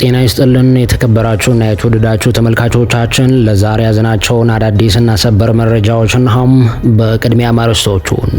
ጤና ይስጥልን የተከበራችሁና የተወደዳችሁ ተመልካቾቻችን ለዛሬ ያዘናቸውን አዳዲስና ሰበር መረጃዎችን በቅድሚያ ማርዕስቶቹን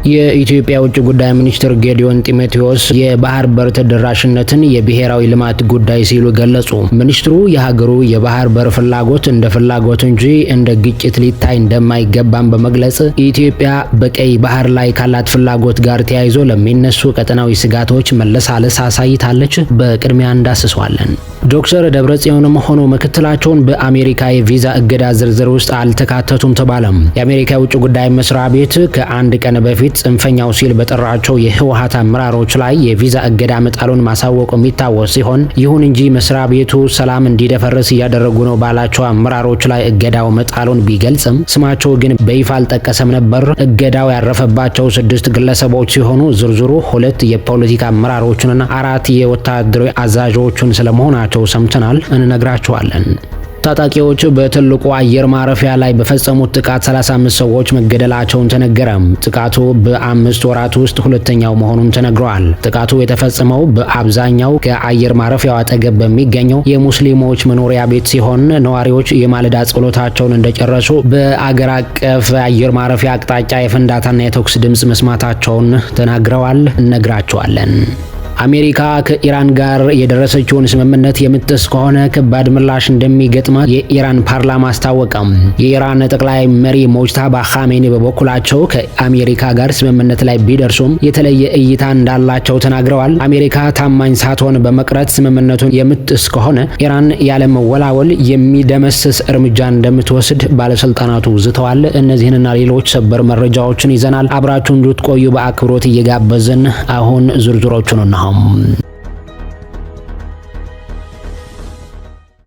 የኢትዮጵያ ውጭ ጉዳይ ሚኒስትር ጌዲዮን ጢሞቴዎስ የባህር በር ተደራሽነትን የብሔራዊ ልማት ጉዳይ ሲሉ ገለጹ። ሚኒስትሩ የሀገሩ የባህር በር ፍላጎት እንደ ፍላጎት እንጂ እንደ ግጭት ሊታይ እንደማይገባም በመግለጽ ኢትዮጵያ በቀይ ባህር ላይ ካላት ፍላጎት ጋር ተያይዞ ለሚነሱ ቀጠናዊ ስጋቶች መለሳለስ አሳይታለች። በቅድሚያ እንዳስሷለን። ዶክተር ደብረጽዮንም ሆኖ ምክትላቸውን በአሜሪካ የቪዛ እገዳ ዝርዝር ውስጥ አልተካተቱም ተባለም። የአሜሪካ ውጭ ጉዳይ መስሪያ ቤት ከአንድ ቀን በፊት ጽንፈኛው ሲል በጠራቸው የህወሓት አመራሮች ላይ የቪዛ እገዳ መጣሉን ማሳወቁ የሚታወስ ሲሆን ይሁን እንጂ መስሪያ ቤቱ ሰላም እንዲደፈርስ እያደረጉ ነው ባላቸው አመራሮች ላይ እገዳው መጣሉን ቢገልጽም ስማቸው ግን በይፋ አልጠቀሰም ነበር። እገዳው ያረፈባቸው 6 ግለሰቦች ሲሆኑ ዝርዝሩ 2 የፖለቲካ አመራሮችንና 4 የወታደራዊ አዛዦችን ስለመሆናቸው ሰምተናል፣ እንነግራችኋለን። ታጣቂዎች በትልቁ አየር ማረፊያ ላይ በፈጸሙት ጥቃት 35 ሰዎች መገደላቸውን ተነገረ። ጥቃቱ በ5 ወራት ውስጥ ሁለተኛው መሆኑን ተነግሯል። ጥቃቱ የተፈጸመው በአብዛኛው ከአየር ማረፊያው አጠገብ በሚገኘው የሙስሊሞች መኖሪያ ቤት ሲሆን ነዋሪዎች የማለዳ ጸሎታቸውን እንደጨረሱ በአገር አቀፍ አየር ማረፊያ አቅጣጫ የፍንዳታና የተኩስ ድምጽ መስማታቸውን ተናግረዋል። እነግራቸዋለን። አሜሪካ ከኢራን ጋር የደረሰችውን ስምምነት የምትጥስ ከሆነ ከባድ ምላሽ እንደሚገጥማት የኢራን ፓርላማ አስታወቀም። የኢራን ጠቅላይ መሪ ሙጅተባ ኻሜኒ በበኩላቸው ከአሜሪካ ጋር ስምምነት ላይ ቢደርሱም የተለየ እይታ እንዳላቸው ተናግረዋል። አሜሪካ ታማኝ ሳትሆን በመቅረት ስምምነቱን የምትጥስ ከሆነ ኢራን ያለመወላወል የሚደመስስ እርምጃ እንደምትወስድ ባለስልጣናቱ ዝተዋል። እነዚህንና ሌሎች ሰበር መረጃዎችን ይዘናል። አብራችሁን እንድትቆዩ በአክብሮት እየጋበዝን አሁን ዝርዝሮቹን ነው።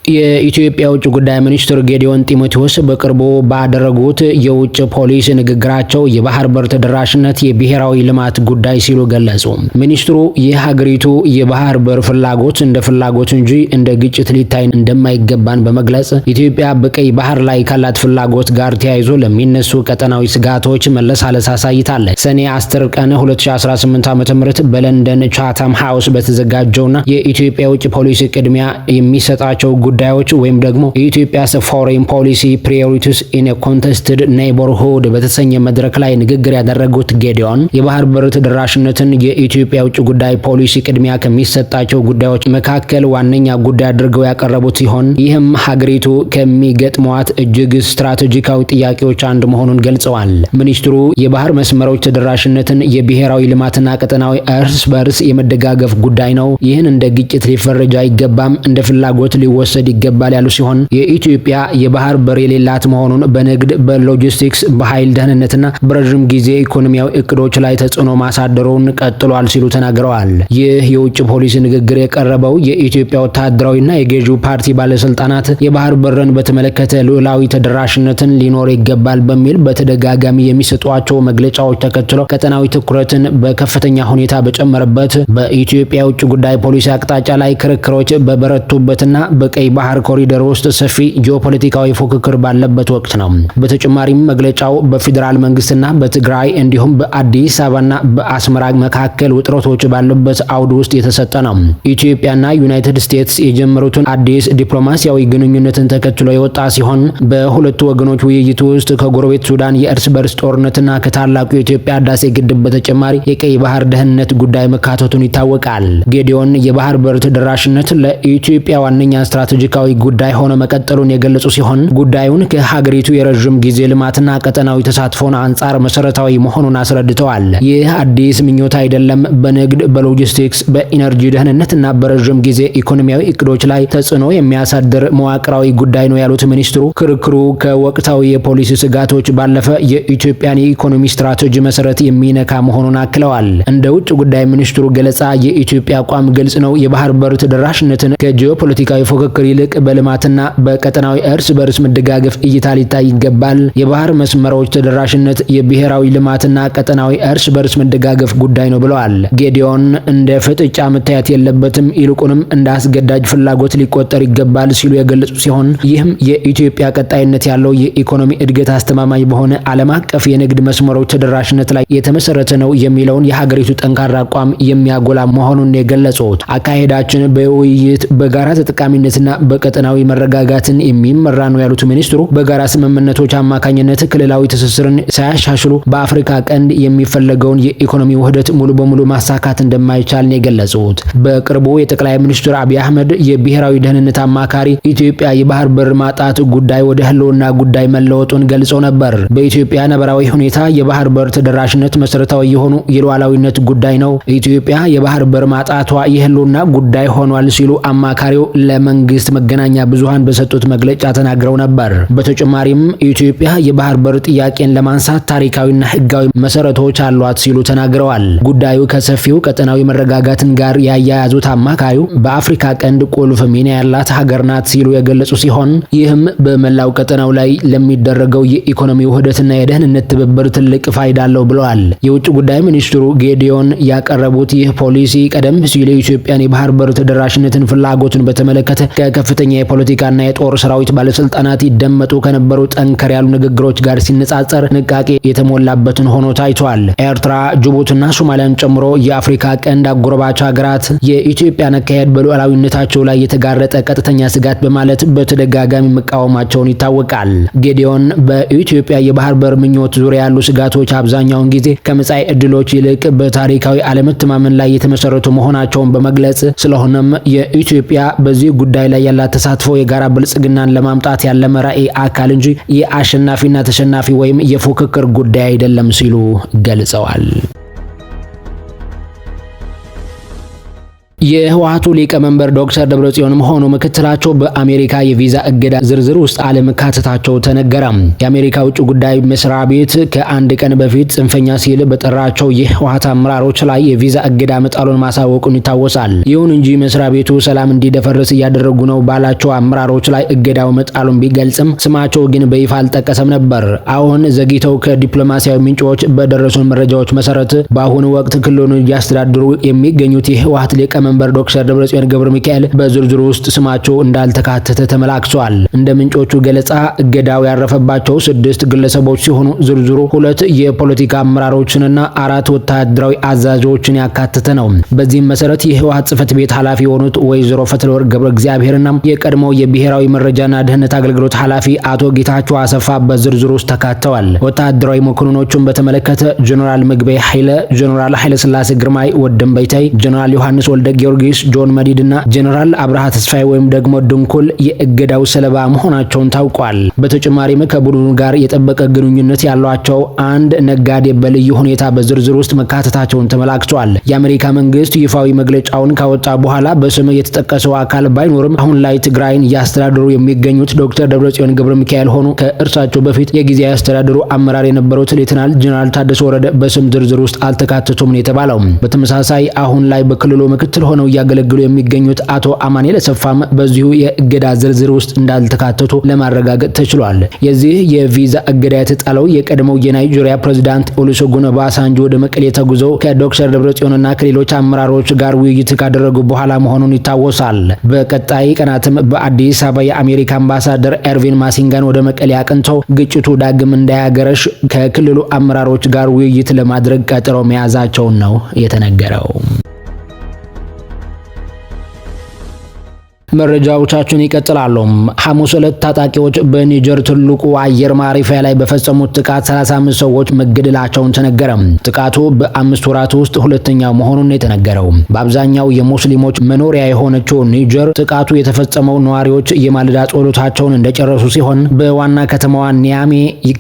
የኢትዮጵያ ውጭ ጉዳይ ሚኒስትር ጌዲዮን ጢሞቴዎስ በቅርቡ ባደረጉት የውጭ ፖሊሲ ንግግራቸው የባህር በር ተደራሽነት የብሔራዊ ልማት ጉዳይ ሲሉ ገለጹ። ሚኒስትሩ የሀገሪቱ የባህር በር ፍላጎት እንደ ፍላጎት እንጂ እንደ ግጭት ሊታይ እንደማይገባን በመግለጽ ኢትዮጵያ በቀይ ባህር ላይ ካላት ፍላጎት ጋር ተያይዞ ለሚነሱ ቀጠናዊ ስጋቶች መለሳለስ አሳይታለች። ሰኔ 10 ቀን 2018 ዓ.ም በለንደን ቻታም ሃውስ በተዘጋጀውና የኢትዮጵያ ውጭ ፖሊሲ ቅድሚያ የሚሰጣቸው ጉዳዮች ወይም ደግሞ የኢትዮጵያስ ፎሬን ፖሊሲ ፕራዮሪቲስ ኢን ኤ ኮንቴስትድ ኔይበርሁድ በተሰኘ መድረክ ላይ ንግግር ያደረጉት ጌዲዮን የባህር በር ተደራሽነትን የኢትዮጵያ ውጭ ጉዳይ ፖሊሲ ቅድሚያ ከሚሰጣቸው ጉዳዮች መካከል ዋነኛ ጉዳይ አድርገው ያቀረቡት ሲሆን ይህም ሀገሪቱ ከሚገጥሟት እጅግ ስትራቴጂካዊ ጥያቄዎች አንዱ መሆኑን ገልጸዋል። ሚኒስትሩ የባህር መስመሮች ተደራሽነትን የብሔራዊ ልማትና ቀጠናዊ እርስ በርስ የመደጋገፍ ጉዳይ ነው። ይህን እንደ ግጭት ሊፈረጅ አይገባም፣ እንደ ፍላጎት ሊወሰድ ይገባል ያሉ ሲሆን የኢትዮጵያ የባህር በር የሌላት መሆኑን በንግድ፣ በሎጂስቲክስ፣ በኃይል ደህንነትና በረዥም ጊዜ ኢኮኖሚያዊ እቅዶች ላይ ተጽዕኖ ማሳደሩን ቀጥሏል ሲሉ ተናግረዋል። ይህ የውጭ ፖሊሲ ንግግር የቀረበው የኢትዮጵያ ወታደራዊና የገዢው ፓርቲ ባለስልጣናት የባህር በርን በተመለከተ ሉዓላዊ ተደራሽነትን ሊኖር ይገባል በሚል በተደጋጋሚ የሚሰጧቸው መግለጫዎች ተከትሎ ቀጠናዊ ትኩረትን በከፍተኛ ሁኔታ በጨመረበት በኢትዮጵያ ውጭ ጉዳይ ፖሊሲ አቅጣጫ ላይ ክርክሮች በበረቱበትና በቀይ ባህር ኮሪደር ውስጥ ሰፊ ጂኦፖለቲካዊ ፉክክር ባለበት ወቅት ነው። በተጨማሪም መግለጫው በፌዴራል መንግስትና በትግራይ እንዲሁም በአዲስ አበባና በአስመራ መካከል ውጥረቶች ባሉበት አውድ ውስጥ የተሰጠ ነው። ኢትዮጵያና ዩናይትድ ስቴትስ የጀመሩትን አዲስ ዲፕሎማሲያዊ ግንኙነትን ተከትሎ የወጣ ሲሆን በሁለቱ ወገኖች ውይይት ውስጥ ከጎረቤት ሱዳን የእርስ በርስ ጦርነትና ከታላቁ የኢትዮጵያ ህዳሴ ግድብ በተጨማሪ የቀይ ባህር ደህንነት ጉዳይ መካተቱን ይታወቃል። ጌዲዮን የባህር በር ተደራሽነት ለኢትዮጵያ ዋነኛ ስትራቴጂካዊ ጉዳይ ሆኖ መቀጠሉን የገለጹ ሲሆን ጉዳዩን ከሀገሪቱ የረዥም ጊዜ ልማትና ቀጠናዊ ተሳትፎን አንጻር መሰረታዊ መሆኑን አስረድተዋል። ይህ አዲስ ምኞት አይደለም፣ በንግድ፣ በሎጂስቲክስ፣ በኢነርጂ ደህንነትና በረዥም ጊዜ ኢኮኖሚያዊ እቅዶች ላይ ተጽዕኖ የሚያሳድር መዋቅራዊ ጉዳይ ነው ያሉት ሚኒስትሩ ክርክሩ ከወቅታዊ የፖሊሲ ስጋቶች ባለፈ የኢትዮጵያን የኢኮኖሚ ስትራቴጂ መሰረት የሚነካ መሆኑን አክለዋል። እንደ ውጭ ጉዳይ ሚኒስትሩ ገለጻ የኢትዮጵያ አቋም ግልጽ ነው። የባህር በር ተደራሽነትን ከጂኦፖለቲካዊ ፉክክር ይልቅ በልማትና በቀጠናዊ እርስ በርስ መደጋገፍ እይታ ሊታይ ይገባል። የባህር መስመሮች ተደራሽነት የብሔራዊ ልማትና ቀጠናዊ እርስ በርስ መደጋገፍ ጉዳይ ነው ብለዋል። ጌዲዮን እንደ ፍጥጫ መታየት የለበትም፣ ይልቁንም እንደ አስገዳጅ ፍላጎት ሊቆጠር ይገባል ሲሉ የገለጹ ሲሆን ይህም የኢትዮጵያ ቀጣይነት ያለው የኢኮኖሚ እድገት አስተማማኝ በሆነ ዓለም አቀፍ የንግድ መስመሮች ተደራሽነት ላይ የተመሰረተ ነው የሚለውን የሀገሪቱ ጠንካራ አቋም የሚያጎላ መሆኑን የገለጹት አካሄዳችን በውይይት በጋራ ተጠቃሚነትና በቀጠናዊ መረጋጋትን የሚመራ ነው ያሉት ሚኒስትሩ በጋራ ስምምነቶች አማካኝነት ክልላዊ ትስስርን ሳያሻሽሉ በአፍሪካ ቀንድ የሚፈለገውን የኢኮኖሚ ውህደት ሙሉ በሙሉ ማሳካት እንደማይቻል ነው የገለጹት። በቅርቡ የጠቅላይ ሚኒስትር አብይ አህመድ የብሔራዊ ደህንነት አማካሪ ኢትዮጵያ የባህር በር ማጣት ጉዳይ ወደ ህልውና ጉዳይ መለወጡን ገልጸው ነበር። በኢትዮጵያ ነባራዊ ሁኔታ የባህር በር ተደራሽነት መሰረታዊ የሆኑ የሉዓላዊነት ጉዳይ ነው። ኢትዮጵያ የባህር በር ማጣቷ የህልውና ጉዳይ ሆኗል ሲሉ አማካሪው ለመንግስት መገናኛ ብዙሃን በሰጡት መግለጫ ተናግረው ነበር። በተጨማሪም ኢትዮጵያ የባህር በር ጥያቄን ለማንሳት ታሪካዊና ህጋዊ መሰረቶች አሏት ሲሉ ተናግረዋል። ጉዳዩ ከሰፊው ቀጠናዊ መረጋጋትን ጋር ያያያዙት አማካሪው በአፍሪካ ቀንድ ቁልፍ ሚና ያላት ሀገር ናት ሲሉ የገለጹ ሲሆን ይህም በመላው ቀጠናው ላይ ለሚደረገው የኢኮኖሚ ውህደትና የደህንነት ትብብር ትልቅ ፋይዳ አለው ብለዋል። የውጭ ጉዳይ ሚኒስትሩ ጌዲዮን ያቀረቡት ይህ ፖሊሲ ቀደም ሲል የኢትዮጵያን የባህር በር ተደራሽነትን ፍላጎትን በተመለከተ ከከፍተኛ የፖለቲካና የጦር ሰራዊት ባለስልጣናት ይደመጡ ከነበሩ ጠንከር ያሉ ንግግሮች ጋር ሲነጻጸር ጥንቃቄ የተሞላበትን ሆኖ ታይቷል። ኤርትራ፣ ጅቡቲና ሶማሊያን ጨምሮ የአፍሪካ ቀንድ አጎራባች ሀገራት የኢትዮጵያን አካሄድ በሉዓላዊነታቸው ላይ የተጋረጠ ቀጥተኛ ስጋት በማለት በተደጋጋሚ መቃወማቸውን ይታወቃል። ጌዲዮን በኢትዮጵያ የባህር በር ምኞት ዙሪያ ያሉ ስጋቶች አብዛኛውን ጊዜ ከመጻኢ ዕድሎች ይልቅ በታሪካዊ አለመተማመን ላይ የተመሰረቱ መሆናቸውን በመግለጽ ስለሆነም የኢትዮጵያ በዚህ ጉዳይ ላይ ያላት ተሳትፎ የጋራ ብልጽግናን ለማምጣት ያለመ ራዕይ አካል እንጂ የአሸናፊና ተሸናፊ ወይም የፉክክር ጉዳይ አይደለም ሲሉ ገልጸዋል። የህወሓቱ ሊቀመንበር ዶክተር ደብረጽዮንም ሆኑ ምክትላቸው በአሜሪካ የቪዛ እገዳ ዝርዝር ውስጥ አለመካተታቸው ተነገረ። የአሜሪካ ውጭ ጉዳይ መስሪያ ቤት ከአንድ ቀን በፊት ጽንፈኛ ሲል በጠራቸው የህወሓት አመራሮች ላይ የቪዛ እገዳ መጣሉን ማሳወቁን ይታወሳል። ይሁን እንጂ መስሪያ ቤቱ ሰላም እንዲደፈርስ እያደረጉ ነው ባላቸው አመራሮች ላይ እገዳው መጣሉን ቢገልጽም ስማቸው ግን በይፋ አልጠቀሰም ነበር። አሁን ዘግይተው ከዲፕሎማሲያዊ ምንጮች በደረሱን መረጃዎች መሰረት በአሁኑ ወቅት ክልሉን እያስተዳደሩ የሚገኙት የህወሓት ሊቀመንበር ዶክተር ደብረጽዮን ገብረ ሚካኤል በዝርዝሩ ውስጥ ስማቸው እንዳልተካተተ ተመላክቷል። እንደ ምንጮቹ ገለጻ እገዳው ያረፈባቸው 6 ግለሰቦች ሲሆኑ ዝርዝሩ 2 የፖለቲካ አመራሮችንና 4 ወታደራዊ አዛዦችን ያካተተ ነው። በዚህም መሰረት የህወሓት ጽህፈት ቤት ኃላፊ የሆኑት ወይዘሮ ፈትለወርቅ ገብረ እግዚአብሔርና የቀድሞው የብሔራዊ መረጃና ደህንነት አገልግሎት ኃላፊ አቶ ጌታቸው አሰፋ በዝርዝሩ ውስጥ ተካተዋል። ወታደራዊ መኮንኖቹን በተመለከተ ጀነራል ምግበይ ኃይለ፣ ጀነራል ኃይለ ስላሴ ግርማይ ወደንበይታይ፣ ጀነራል ዮሐንስ ወልደ ጊዮርጊስ፣ ጆን መዲድና ጀነራል አብርሃ ተስፋይ ወይም ደግሞ ድንኩል የእገዳው ሰለባ መሆናቸውን ታውቋል። በተጨማሪም ከቡድኑ ጋር የጠበቀ ግንኙነት ያሏቸው አንድ ነጋዴ በልዩ ሁኔታ በዝርዝር ውስጥ መካተታቸውን ተመላክቷል። የአሜሪካ መንግስት ይፋዊ መግለጫውን ካወጣ በኋላ በስም የተጠቀሰው አካል ባይኖርም አሁን ላይ ትግራይን እያስተዳደሩ የሚገኙት ዶክተር ደብረጽዮን ገብረ ሚካኤል ሆኑ ከእርሳቸው በፊት የጊዜያዊ አስተዳደሩ አመራር የነበሩት ሌተናል ጀነራል ታደሰ ወረደ በስም ዝርዝር ውስጥ አልተካተቱም ነው የተባለው። በተመሳሳይ አሁን ላይ በክልሉ ምክትል ሆነው እያገለገሉ የሚገኙት አቶ አማኑኤል አሰፋም በዚሁ የእገዳ ዝርዝር ውስጥ እንዳልተካተቱ ለማረጋገጥ ተችሏል። የዚህ የቪዛ እገዳ የተጣለው የቀድሞው የናይጄሪያ ፕሬዝዳንት ኦሉሴጉን ኦባሳንጆ ወደ መቀሌ ተጉዘው ከዶክተር ደብረጽዮንና ከሌሎች አመራሮች ጋር ውይይት ካደረጉ በኋላ መሆኑን ይታወሳል። በቀጣይ ቀናትም በአዲስ አበባ የአሜሪካ አምባሳደር ኤርቪን ማሲንጋን ወደ መቀሌ አቅንተው ግጭቱ ዳግም እንዳያገረሽ ከክልሉ አመራሮች ጋር ውይይት ለማድረግ ቀጠሮ መያዛቸውን ነው የተነገረው። መረጃዎቻችን ይቀጥላሉ። ሐሙስ ዕለት ታጣቂዎች በኒጀር ትልቁ አየር ማረፊያ ላይ በፈጸሙት ጥቃት 35 ሰዎች መገደላቸውን ተነገረ። ጥቃቱ በ5 ወራት ውስጥ ሁለተኛው መሆኑን የተነገረው። በአብዛኛው የሙስሊሞች መኖሪያ የሆነችው ኒጀር ጥቃቱ የተፈጸመው ነዋሪዎች የማለዳ ጸሎታቸውን እንደጨረሱ ሲሆን በዋና ከተማዋ ኒያሜ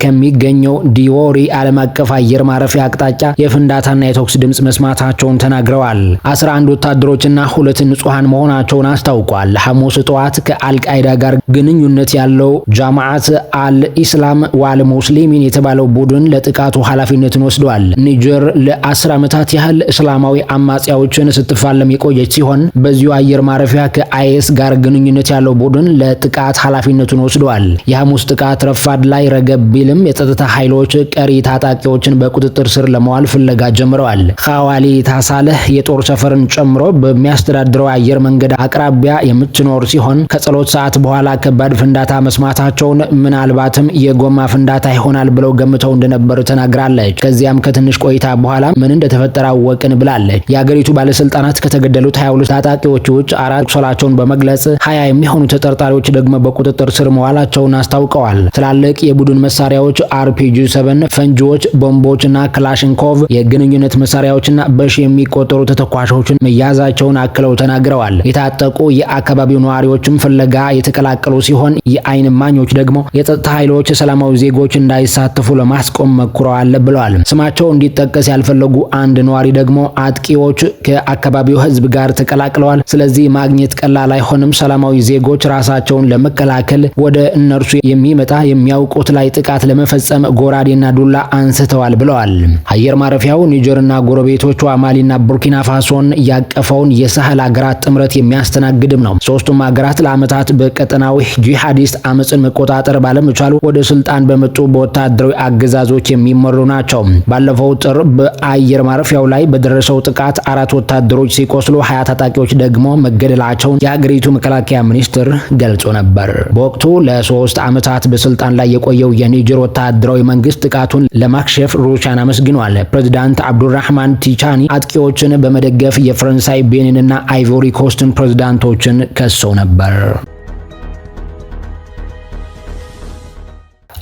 ከሚገኘው ዲዎሪ ዓለም አቀፍ አየር ማረፊያ አቅጣጫ የፍንዳታና የተኩስ ድምጽ መስማታቸውን ተናግረዋል። 11 ወታደሮችና 2 ንጹሃን መሆናቸውን አስታውቋል። ሐሙስ ጠዋት ከአልቃይዳ ጋር ግንኙነት ያለው ጃማዓት አልኢስላም ዋል ሙስሊሚን የተባለው ቡድን ለጥቃቱ ኃላፊነትን ወስዷል። ኒጀር ለ10 ዓመታት ያህል እስላማዊ አማጺያዎችን ስትፋለም የቆየች ሲሆን በዚሁ አየር ማረፊያ ከአይኤስ ጋር ግንኙነት ያለው ቡድን ለጥቃት ኃላፊነቱን ወስዷል። የሐሙስ ጥቃት ረፋድ ላይ ረገብ ቢልም የጸጥታ ኃይሎች ቀሪ ታጣቂዎችን በቁጥጥር ስር ለማዋል ፍለጋ ጀምረዋል። ኻዋሊ ታሳለህ የጦር ሰፈርን ጨምሮ በሚያስተዳድረው አየር መንገድ አቅራቢያ የምትኖር ሲሆን ከጸሎት ሰዓት በኋላ ከባድ ፍንዳታ መስማታቸውን ምናልባትም የጎማ ፍንዳታ ይሆናል ብለው ገምተው እንደነበር ተናግራለች። ከዚያም ከትንሽ ቆይታ በኋላ ምን እንደተፈጠረ አወቅን ብላለች። የአገሪቱ ባለስልጣናት ከተገደሉት 22 ታጣቂዎች ውጭ 4 ቁስላቸውን በመግለጽ 20 የሚሆኑ ተጠርጣሪዎች ደግሞ በቁጥጥር ስር መዋላቸውን አስታውቀዋል። ትላልቅ የቡድን መሳሪያዎች RPG-7 ፈንጂዎች፣ ቦምቦችና ክላሽንኮቭ የግንኙነት መሳሪያዎችና በሺ የሚቆጠሩ ተተኳሾችን መያዛቸውን አክለው ተናግረዋል። የታጠቁ የአካባቢው ነዋሪዎችም ፍለጋ የተቀላቀሉ ሲሆን የአይን እማኞች ደግሞ የጸጥታ ኃይሎች ሰላማዊ ዜጎች እንዳይሳተፉ ለማስቆም መክረዋል ብለዋል። ስማቸው እንዲጠቀስ ያልፈለጉ አንድ ነዋሪ ደግሞ አጥቂዎች ከአካባቢው ሕዝብ ጋር ተቀላቅለዋል፣ ስለዚህ ማግኘት ቀላል አይሆንም፣ ሰላማዊ ዜጎች ራሳቸውን ለመከላከል ወደ እነርሱ የሚመጣ የሚያውቁት ላይ ጥቃት ለመፈጸም ጎራዴና ዱላ አንስተዋል ብለዋል። አየር ማረፊያው ኒጀርና ጎረቤቶቿ ማሊና ቡርኪና ፋሶን ያቀፈውን የሳህል አገራት ጥምረት የሚያስተናግድም ነው። ሶስቱም አገራት ለዓመታት በቀጠናዊ ጂሃዲስት አመጽን መቆጣጠር ባለመቻሉ ወደ ስልጣን በመጡ በወታደራዊ አገዛዞች የሚመሩ ናቸው። ባለፈው ጥር በአየር ማረፊያው ላይ በደረሰው ጥቃት 4 ወታደሮች ሲቆስሉ 20 ታጣቂዎች ደግሞ መገደላቸውን የአገሪቱ መከላከያ ሚኒስትር ገልጾ ነበር። በወቅቱ ለ3 ዓመታት በስልጣን ላይ የቆየው የኒጀር ወታደራዊ መንግስት ጥቃቱን ለማክሸፍ ሩሲያን አመስግኗል። ፕሬዝዳንት አብዱራህማን ቲቻኒ አጥቂዎችን በመደገፍ የፈረንሳይ፣ ቤኒንና አይቮሪ ኮስትን ፕሬዝዳንቶችን ከሰው ነበር።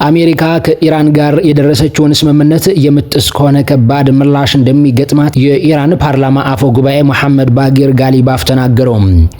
አሜሪካ ከኢራን ጋር የደረሰችውን ስምምነት የምጥስ ከሆነ ከባድ ምላሽ እንደሚገጥማት የኢራን ፓርላማ አፈ ጉባኤ መሐመድ ባጊር ጋሊባፍ ተናገሩ።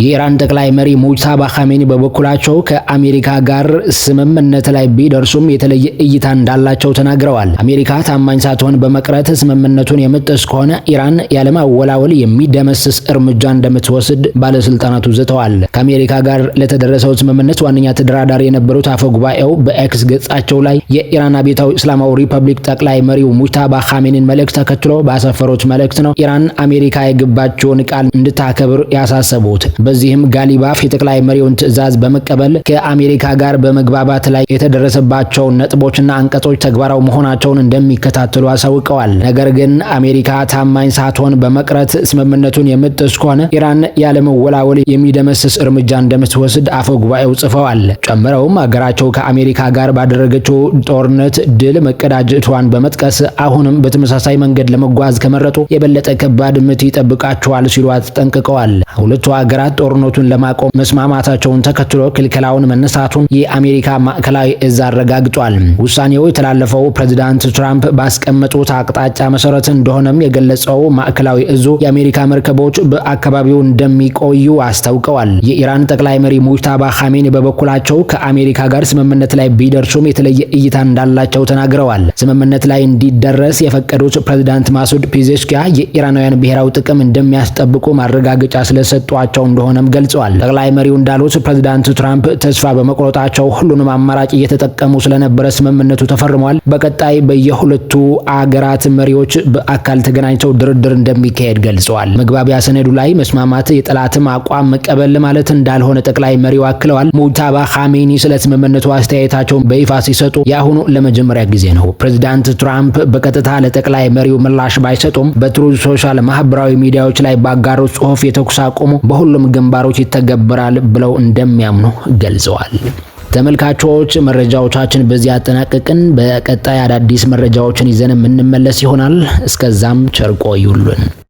የኢራን ጠቅላይ መሪ ሙጅታባ ኻሜኒ በበኩላቸው ከአሜሪካ ጋር ስምምነት ላይ ቢደርሱም የተለየ እይታ እንዳላቸው ተናግረዋል። አሜሪካ ታማኝ ሳትሆን በመቅረት ስምምነቱን የምጥስ ከሆነ ኢራን ያለማወላወል የሚደመስስ እርምጃ እንደምትወስድ ባለስልጣናቱ ዝተዋል። ከአሜሪካ ጋር ለተደረሰው ስምምነት ዋነኛ ተደራዳሪ የነበሩት አፈ ጉባኤው በኤክስ ገጻቸው ላይ የኢራን አብዮታዊ እስላማዊ ሪፐብሊክ ጠቅላይ መሪው ሙጅታባ ኻሜኒን መልእክት ተከትሎ ባሰፈሩት መልእክት ነው ኢራን አሜሪካ የገባችውን ቃል እንድታከብር ያሳሰቡት። በዚህም ጋሊባፍ የጠቅላይ መሪውን ትዕዛዝ በመቀበል ከአሜሪካ ጋር በመግባባት ላይ የተደረሰባቸውን ነጥቦችና አንቀጾች ተግባራዊ መሆናቸውን እንደሚከታተሉ አሳውቀዋል። ነገር ግን አሜሪካ ታማኝ ሳትሆን በመቅረት ስምምነቱን የምጥስ ከሆነ ኢራን ያለመወላወል የሚደመስስ እርምጃ እንደምትወስድ አፈ ጉባኤው ጽፈዋል። ጨምረውም አገራቸው ከአሜሪካ ጋር ባደረገ ጦርነት ድል መቀዳጀቷን በመጥቀስ አሁንም በተመሳሳይ መንገድ ለመጓዝ ከመረጡ የበለጠ ከባድ ምት ይጠብቃቸዋል ሲሉ አስጠንቅቀዋል። ሁለቱ ሀገራት ጦርነቱን ለማቆም መስማማታቸውን ተከትሎ ክልከላውን መነሳቱን የአሜሪካ ማዕከላዊ እዝ አረጋግጧል። ውሳኔው የተላለፈው ፕሬዝዳንት ትራምፕ ባስቀመጡት አቅጣጫ መሰረት እንደሆነም የገለጸው ማዕከላዊ እዙ የአሜሪካ መርከቦች በአካባቢው እንደሚቆዩ አስታውቀዋል። የኢራን ጠቅላይ መሪ ሙጅታባ ኻሜኒ በበኩላቸው ከአሜሪካ ጋር ስምምነት ላይ ቢደርሱም የተለየ እይታ እንዳላቸው ተናግረዋል። ስምምነት ላይ እንዲደረስ የፈቀዱት ፕሬዝዳንት ማሱድ ፒዜሽኪያ የኢራናውያን ብሔራዊ ጥቅም እንደሚያስጠብቁ ማረጋገጫ ስለሰጧቸው እንደሆነም ገልጸዋል። ጠቅላይ መሪው እንዳሉት ፕሬዝዳንት ትራምፕ ተስፋ በመቁረጣቸው ሁሉንም አማራጭ እየተጠቀሙ ስለነበረ ስምምነቱ ተፈርሟል። በቀጣይ በየሁለቱ አገራት መሪዎች በአካል ተገናኝተው ድርድር እንደሚካሄድ ገልጸዋል። መግባቢያ ሰነዱ ላይ መስማማት የጠላትም አቋም መቀበል ማለት እንዳልሆነ ጠቅላይ መሪው አክለዋል። ሙጅታባ ኻሜኒ ስለ ስምምነቱ አስተያየታቸውን በይፋ ሲሰጡ የአሁኑ ለመጀመሪያ ጊዜ ነው። ፕሬዝዳንት ትራምፕ በቀጥታ ለጠቅላይ መሪው ምላሽ ባይሰጡም በትሩዝ ሶሻል ማህበራዊ ሚዲያዎች ላይ ባጋሩት ጽሑፍ የተኩስ አቁሙ በሁሉም ግንባሮች ይተገበራል ብለው እንደሚያምኑ ገልጸዋል። ተመልካቾች መረጃዎቻችን በዚህ አጠናቀቅን። በቀጣይ አዳዲስ መረጃዎችን ይዘን የምንመለስ ይሆናል። እስከዛም ቸር ቆዩልን።